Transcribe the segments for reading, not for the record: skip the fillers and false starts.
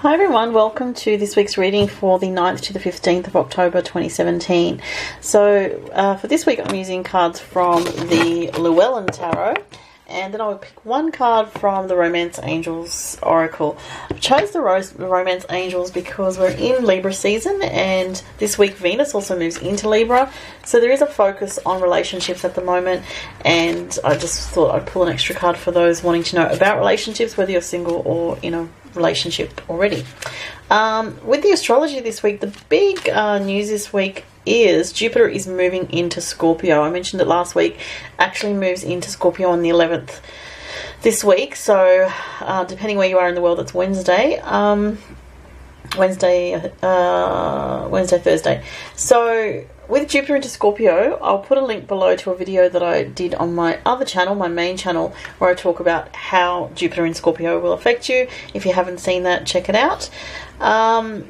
Hi everyone, welcome to this week's reading for the 9th to the 15th of October 2017. So for this week I'm using cards from the Llewellyn Tarot, and then I'll pick one card from the Romance Angels Oracle. I chose the Romance Angels because we're in Libra season, and this week Venus also moves into Libra, so there is a focus on relationships at the moment, and I just thought I'd pull an extra card for those wanting to know about relationships, whether you're single or in a relationship already. With the astrology this week, the big news this week is Jupiter is moving into Scorpio. I mentioned it last week. Actually moves into Scorpio on the 11th this week. So depending where you are in the world, it's Wednesday. Thursday. So with Jupiter into Scorpio, I'll put a link below to a video that I did on my other channel, my main channel, where I talk about how Jupiter in Scorpio will affect you. If you haven't seen that, check it out.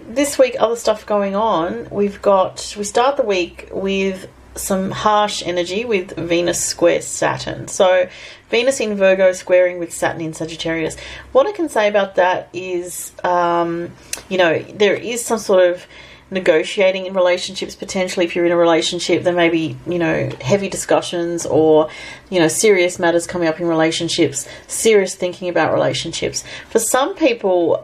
This week, other stuff going on. We start the week with some harsh energy with Venus square Saturn. So Venus in Virgo squaring with Saturn in Sagittarius. What I can say about that is, there is some sort of negotiating in relationships. Potentially, if you're in a relationship, there may be, heavy discussions or, serious matters coming up in relationships, serious thinking about relationships. For some people,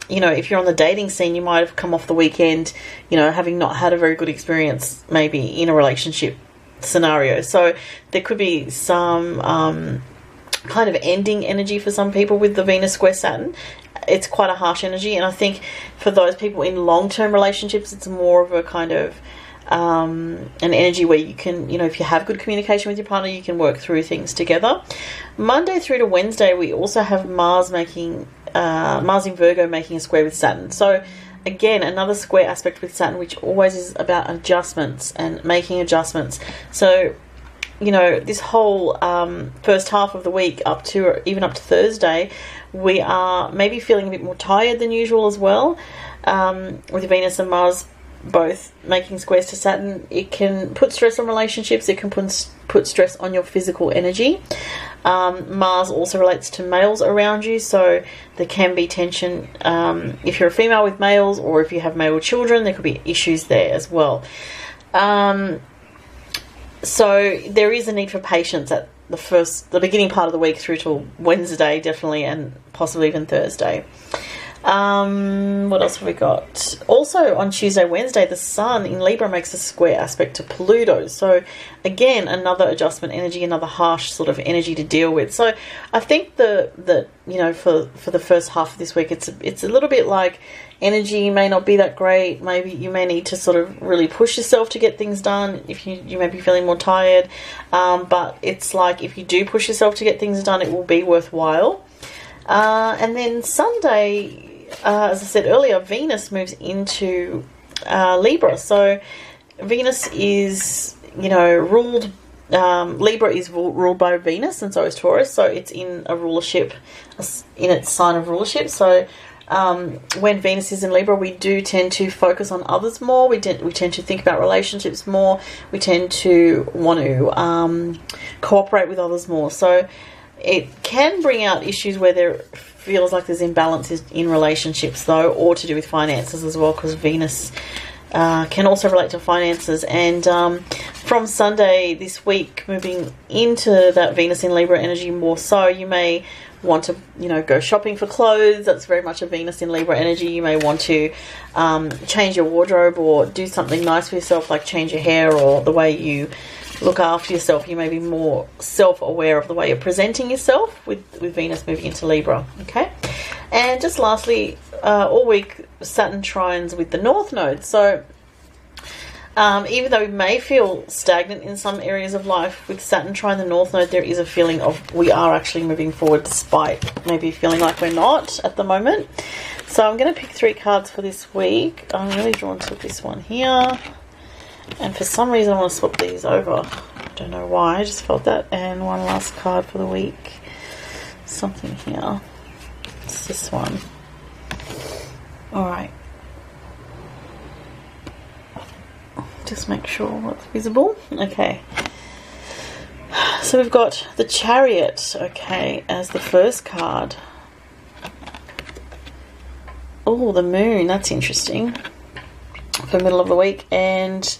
if you're on the dating scene, you might have come off the weekend, having not had a very good experience, maybe in a relationship scenario. So there could be some kind of ending energy for some people with the Venus square Saturn. It's quite a harsh energy, and I think for those people in long-term relationships, it's more of a kind of an energy where you can, if you have good communication with your partner, you can work through things together. Monday through to Wednesday, we also have Mars in Virgo making a square with Saturn. So again, another square aspect with Saturn, which always is about adjustments and making adjustments. So this whole first half of the week up to Thursday, we are maybe feeling a bit more tired than usual as well. With Venus and Mars both making squares to Saturn, it can put stress on relationships. It can put stress on your physical energy. Mars also relates to males around you, so there can be tension if you're a female with males, or if you have male children, there could be issues there as well. So there is a need for patience at the beginning part of the week through to Wednesday, definitely, and possibly even Thursday. What else have we got? Also on Tuesday, Wednesday, the Sun in Libra makes a square aspect to Pluto. So again, another adjustment energy, another harsh sort of energy to deal with. So I think that for the first half of this week, it's a little bit like energy may not be that great. Maybe you may need to sort of really push yourself to get things done if you may be feeling more tired. But it's like if you do push yourself to get things done, it will be worthwhile. And then Sunday, as I said earlier, Venus moves into Libra. So Venus is, ruled, Libra is ruled by Venus, and so is Taurus. So it's in a rulership, in its sign of rulership. So when Venus is in Libra, we do tend to focus on others more. We tend to think about relationships more. We tend to want to cooperate with others more. So it can bring out issues where there feels like there's imbalances in relationships, though, or to do with finances as well, because Venus can also relate to finances. And from Sunday this week, moving into that Venus in Libra energy more so, you may want to, go shopping for clothes. That's very much a Venus in Libra energy. You may want to change your wardrobe or do something nice for yourself, like change your hair or the way you look after yourself. You may be more self-aware of the way you're presenting yourself with Venus moving into Libra. Okay, and just lastly, all week Saturn trines with the North Node. So even though we may feel stagnant in some areas of life, with Saturn trine the North Node, there is a feeling of we are actually moving forward, despite maybe feeling like we're not at the moment. So I'm going to pick 3 cards for this week. I'm really drawn to this one here. And for some reason I want to swap these over. I don't know why, I just felt that. And one last card for the week. Something here. It's this one. Alright. Just make sure it's visible. Okay. So we've got the Chariot, okay, as the first card. Oh, the moon. That's interesting. For the middle of the week. And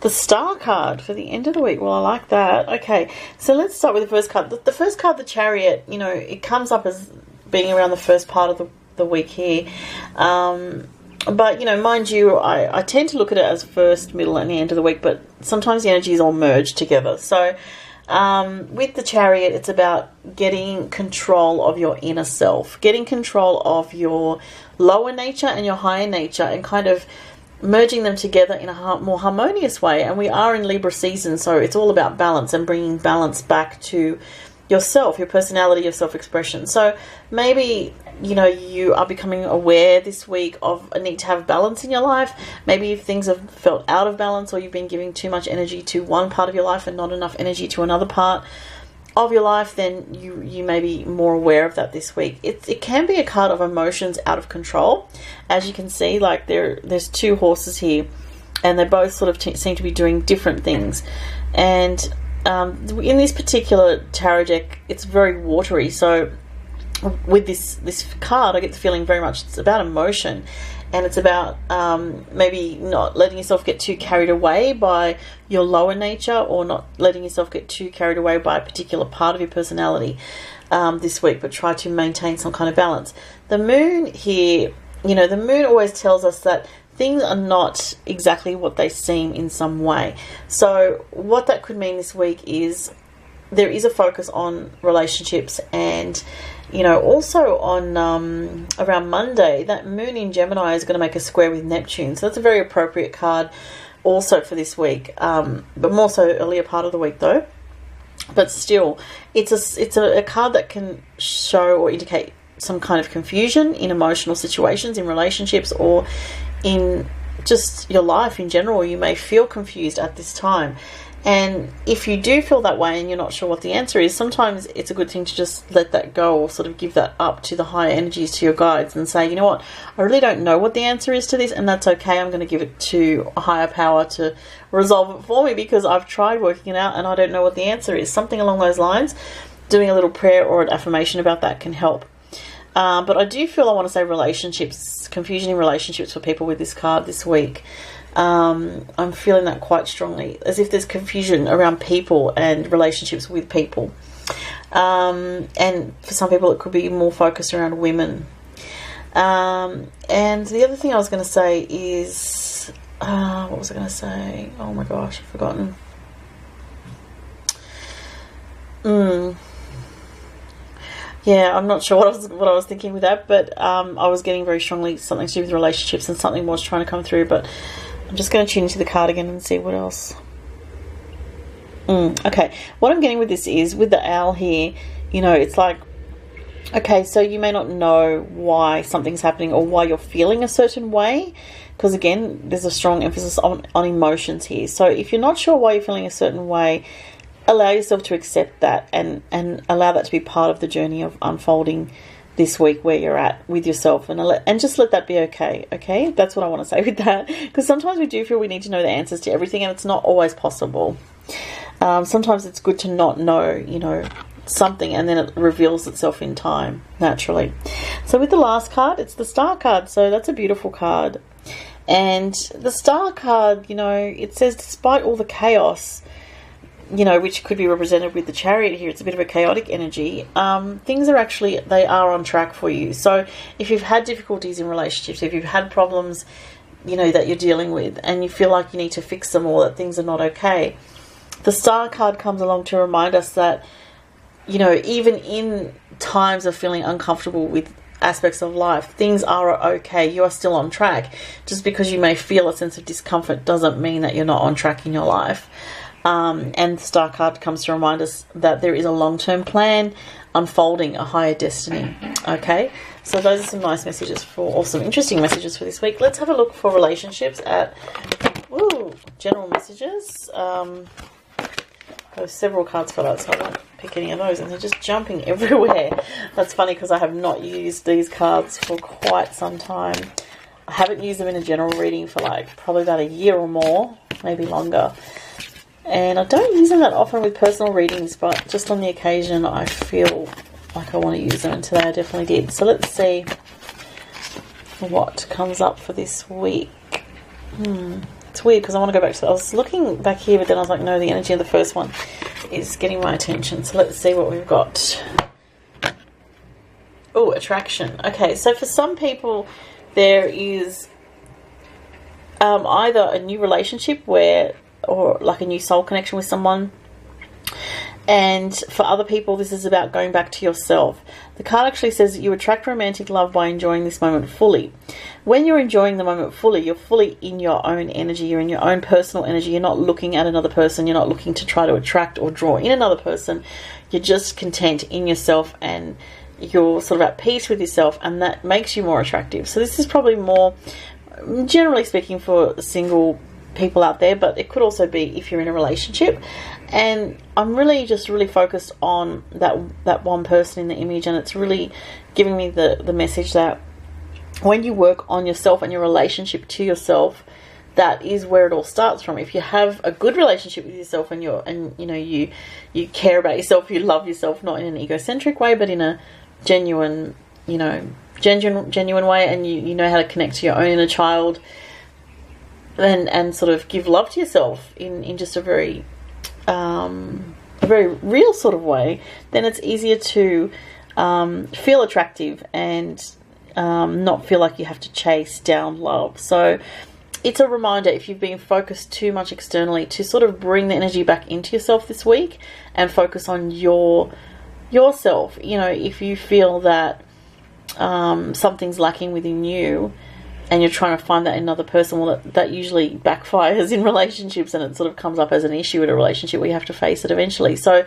the star card for the end of the week. Well, I like that. Okay, so let's start with the first card. The first card, the Chariot, you know, it comes up as being around the first part of the week here. But, you know, mind you, I tend to look at it as first, middle, and the end of the week, but sometimes the energies all merge together. So with the Chariot, it's about getting control of your inner self, getting control of your lower nature and your higher nature, and kind of merging them together in a more harmonious way. And we are in Libra season, so it's all about balance and bringing balance back to yourself, your personality, your self-expression. So maybe, you know, you are becoming aware this week of a need to have balance in your life. Maybe if things have felt out of balance, or you've been giving too much energy to one part of your life and not enough energy to another part of your life, then you may be more aware of that this week. It can be a card of emotions out of control. As you can see, like there's two horses here, and they both sort of seem to be doing different things. And in this particular tarot deck, it's very watery. So with this card, I get the feeling very much it's about emotion, and it's about maybe not letting yourself get too carried away by your lower nature, or not letting yourself get too carried away by a particular part of your personality this week, but try to maintain some kind of balance. The moon here, you know, the moon always tells us that things are not exactly what they seem in some way. So what that could mean this week is there is a focus on relationships, and, you know, also on around Monday, that moon in Gemini is going to make a square with Neptune. So that's a very appropriate card also for this week, but more so earlier part of the week though. But still, it's a card that can show or indicate some kind of confusion in emotional situations, in relationships, or in just your life in general. You may feel confused at this time. And if you do feel that way and you're not sure what the answer is, sometimes it's a good thing to just let that go, or sort of give that up to the higher energies, to your guides, and say, you know what, I really don't know what the answer is to this, and that's okay. I'm going to give it to a higher power to resolve it for me, because I've tried working it out and I don't know what the answer is. Something along those lines. Doing a little prayer or an affirmation about that can help. But I do feel I want to say relationships, confusion in relationships for people with this card this week. I'm feeling that quite strongly, as if there's confusion around people and relationships with people. And for some people it could be more focused around women. And the other thing I was going to say is, what was I going to say? Oh my gosh, I've forgotten. Yeah, I'm not sure what I was thinking with that, but I was getting very strongly something to do with relationships, and something was trying to come through, but I'm just going to tune into the card again and see what else. Okay, what I'm getting with this is, with the owl here, you know, it's like, okay, so you may not know why something's happening or why you're feeling a certain way, because again, there's a strong emphasis on emotions here. So if you're not sure why you're feeling a certain way, allow yourself to accept that, and allow that to be part of the journey of unfolding this week where you're at with yourself, and just let that be okay. Okay, that's what I want to say with that, because sometimes we do feel we need to know the answers to everything, and it's not always possible. Sometimes it's good to not know, you know, something, and then it reveals itself in time naturally. So with the last card, it's the Star card. So that's a beautiful card, and the Star card, you know, it says despite all the chaos, you know, which could be represented with the Chariot here, it's a bit of a chaotic energy. Things are actually, they are on track for you. So if you've had difficulties in relationships, if you've had problems, you know, that you're dealing with, and you feel like you need to fix them, or that things are not okay, the Star card comes along to remind us that, you know, even in times of feeling uncomfortable with aspects of life, things are okay. You are still on track. Just because you may feel a sense of discomfort doesn't mean that you're not on track in your life. And the Star card comes to remind us that there is a long-term plan unfolding, a higher destiny. Okay, so those are some nice messages or some interesting messages for this week. Let's have a look for relationships at general messages. There's several cards for that, so I won't pick any of those, and they're just jumping everywhere. That's funny, because I have not used these cards for quite some time. I haven't used them in a general reading for like probably about a year or more, maybe longer. And I don't use them that often with personal readings, but just on the occasion I feel like I want to use them, and today I definitely did. So let's see what comes up for this week. It's weird because I want to go back to... I was looking back here, but then I was like, no, the energy of the first one is getting my attention. So let's see what we've got. Oh, attraction. Okay, so for some people, there is either a new relationship or like a new soul connection with someone. And for other people, this is about going back to yourself. The card actually says you attract romantic love by enjoying this moment fully. When you're enjoying the moment fully, you're fully in your own energy. You're in your own personal energy. You're not looking at another person. You're not looking to try to attract or draw in another person. You're just content in yourself, and you're sort of at peace with yourself, and that makes you more attractive. So this is probably more, generally speaking, for single people out there, but it could also be if you're in a relationship. And I'm really focused on that one person in the image, and it's really giving me the message that when you work on yourself and your relationship to yourself, that is where it all starts from. If you have a good relationship with yourself, and you care about yourself, you love yourself, not in an egocentric way, but in a genuine way, and you know how to connect to your own inner child, and sort of give love to yourself in just a very real sort of way, then it's easier to feel attractive and not feel like you have to chase down love. So it's a reminder, if you've been focused too much externally, to sort of bring the energy back into yourself this week and focus on yourself. If you feel that something's lacking within you, and you're trying to find that in another person, well, that usually backfires in relationships, and it sort of comes up as an issue in a relationship where you have to face it eventually. So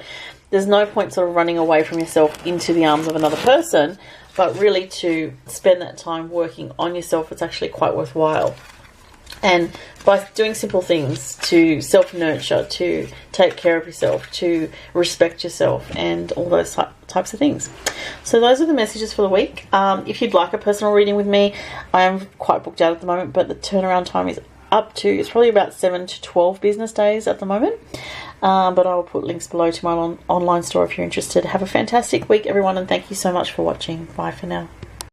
there's no point sort of running away from yourself into the arms of another person, but really to spend that time working on yourself. It's actually quite worthwhile. And by doing simple things to self-nurture, to take care of yourself, to respect yourself, and all those types of things. So those are the messages for the week. If you'd like a personal reading with me, I am quite booked out at the moment, but the turnaround time is it's probably about 7 to 12 business days at the moment. But I will put links below to my online store if you're interested. Have a fantastic week, everyone, and thank you so much for watching. Bye for now.